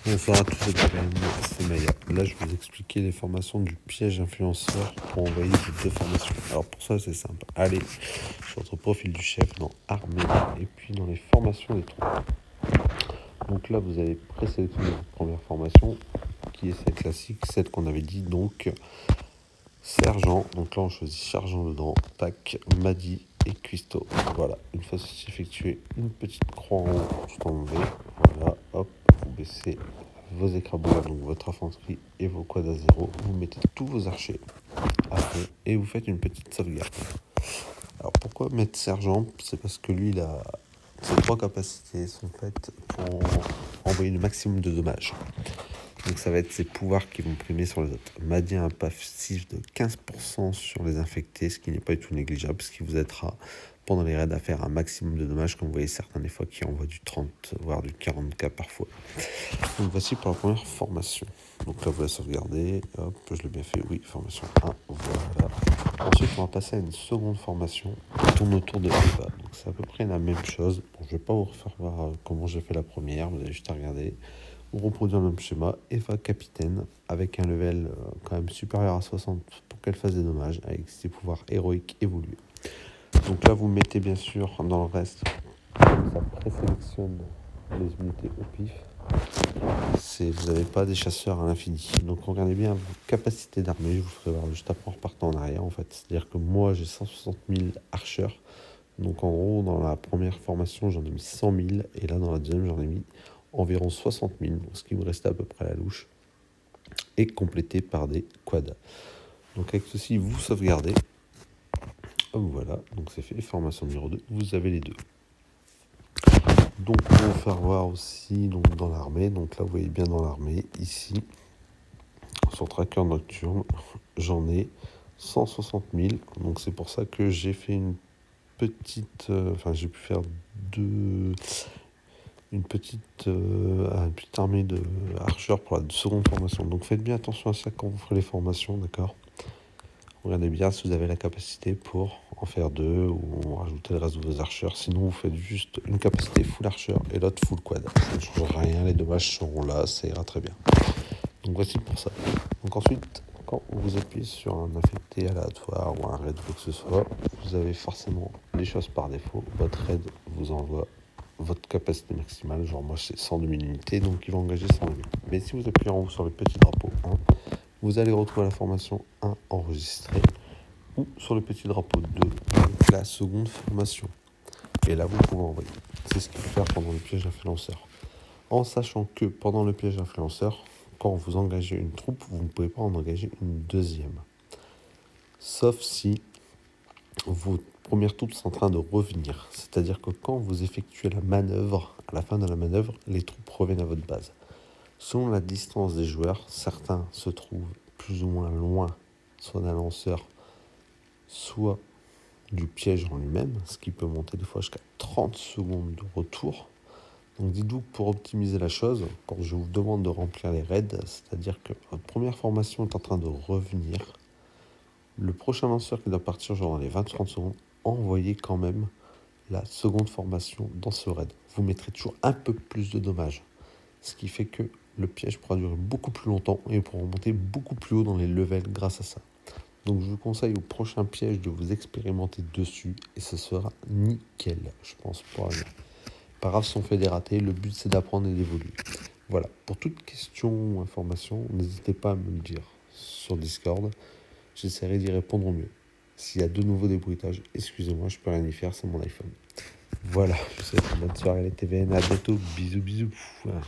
Bonsoir à tous et c'est Maya. Là, je vais vous expliquer les formations du piège influenceur pour envoyer ces deux formations. Alors pour ça, c'est simple. Allez sur votre profil du chef dans Armée et puis dans les formations des troupes. Donc là, vous allez présélectionner votre première formation qui est celle classique, celle qu'on avait dit donc sergent. Donc là, on choisit sergent dedans, tac, Madi et cuistot. Voilà, une fois ceci effectué, une petite croix en haut tout en V. Voilà, hop, vous baissez vos écrabouillères, donc votre infanterie et vos quads à zéro. Vous mettez tous vos archers à fond et vous faites une petite sauvegarde. Alors pourquoi mettre sergent? C'est parce que lui, ses trois capacités sont faites pour envoyer le maximum de dommages. Donc ça va être ses pouvoirs qui vont primer sur les autres. Madi a un passif de 15% sur les infectés, ce qui n'est pas du tout négligeable, ce qui vous aidera pendant les raids à faire un maximum de dommages, comme vous voyez certains des fois qui envoient du 30 voire du 40k parfois. Donc voici pour la première formation. Donc là vous la sauvegardez, hop, je l'ai bien fait, oui, formation 1, voilà. Ensuite on va passer à une seconde formation qui tourne autour de Eva. Donc c'est à peu près la même chose. Bon, je ne vais pas vous refaire voir comment j'ai fait la première, vous avez juste à regarder. On reproduit le même schéma, Eva capitaine, avec un level quand même supérieur à 60 pour qu'elle fasse des dommages, avec ses pouvoirs héroïques évolués. Donc là, vous mettez bien sûr dans le reste, comme ça présélectionne les unités au pif. Vous n'avez pas des chasseurs à l'infini. Donc regardez bien vos capacités d'armée, je vous ferai voir juste après en repartant en arrière en fait. C'est-à-dire que moi j'ai 160 000 archers. Donc en gros, dans la première formation, j'en ai mis 100 000. Et là, dans la deuxième, j'en ai mis environ 60 000. Donc ce qui vous reste à peu près à la louche. Et complété par des quads. Donc avec ceci, vous sauvegardez. Hop, voilà, donc c'est fait. Formation numéro 2, vous avez les deux. Donc on va faire voir aussi donc, dans l'armée. Donc là, vous voyez bien dans l'armée, ici, sur Tracker Nocturne, j'en ai 160 000. Donc c'est pour ça que j'ai fait une petite... j'ai pu faire une petite armée de archers pour la seconde formation. Donc faites bien attention à ça quand vous ferez les formations, d'accord? Regardez bien si vous avez la capacité pour en faire deux ou rajouter le reste de vos archers. Sinon, vous faites juste une capacité full archer et l'autre full quad. Ça ne changera rien, les dommages seront là, ça ira très bien. Donc voici pour ça. Donc ensuite, quand vous appuyez sur un affecté aléatoire ou un raid ou quoi que ce soit, vous avez forcément des choses par défaut. Votre raid vous envoie votre capacité maximale, genre moi c'est 102 000 unités, donc il va engager 102 000. Mais si vous appuyez en haut sur le petit drapeau 1, vous allez retrouver la formation 1 enregistrée ou sur le petit drapeau 2, donc la seconde formation. Et là, vous pouvez envoyer. C'est ce qu'il faut faire pendant le piège influenceur. En sachant que pendant le piège influenceur, quand vous engagez une troupe, vous ne pouvez pas en engager une deuxième. Sauf si vos premières troupes sont en train de revenir. C'est-à-dire que quand vous effectuez la manœuvre, à la fin de la manœuvre, les troupes reviennent à votre base. Selon la distance des joueurs, certains se trouvent plus ou moins loin, soit d'un lanceur, soit du piège en lui-même, ce qui peut monter des fois jusqu'à 30 secondes de retour. Donc dites-vous que pour optimiser la chose, quand je vous demande de remplir les raids, c'est-à-dire que votre première formation est en train de revenir, le prochain lanceur qui doit partir genre dans les 20-30 secondes, envoyez quand même la seconde formation dans ce raid. Vous mettrez toujours un peu plus de dommages, ce qui fait que le piège pourra durer beaucoup plus longtemps et pourra monter beaucoup plus haut dans les levels grâce à ça. Donc je vous conseille au prochain piège de vous expérimenter dessus et ce sera nickel, je pense. Pas grave si on fait des ratés, le but c'est d'apprendre et d'évoluer. Voilà, pour toute question ou information, n'hésitez pas à me le dire sur Discord, j'essaierai d'y répondre au mieux. S'il y a de nouveaux débruitages, excusez-moi, je peux rien y faire, c'est mon iPhone. Voilà, je vous souhaite une bonne soirée les TVN, à bientôt, bisous bisous. Voilà.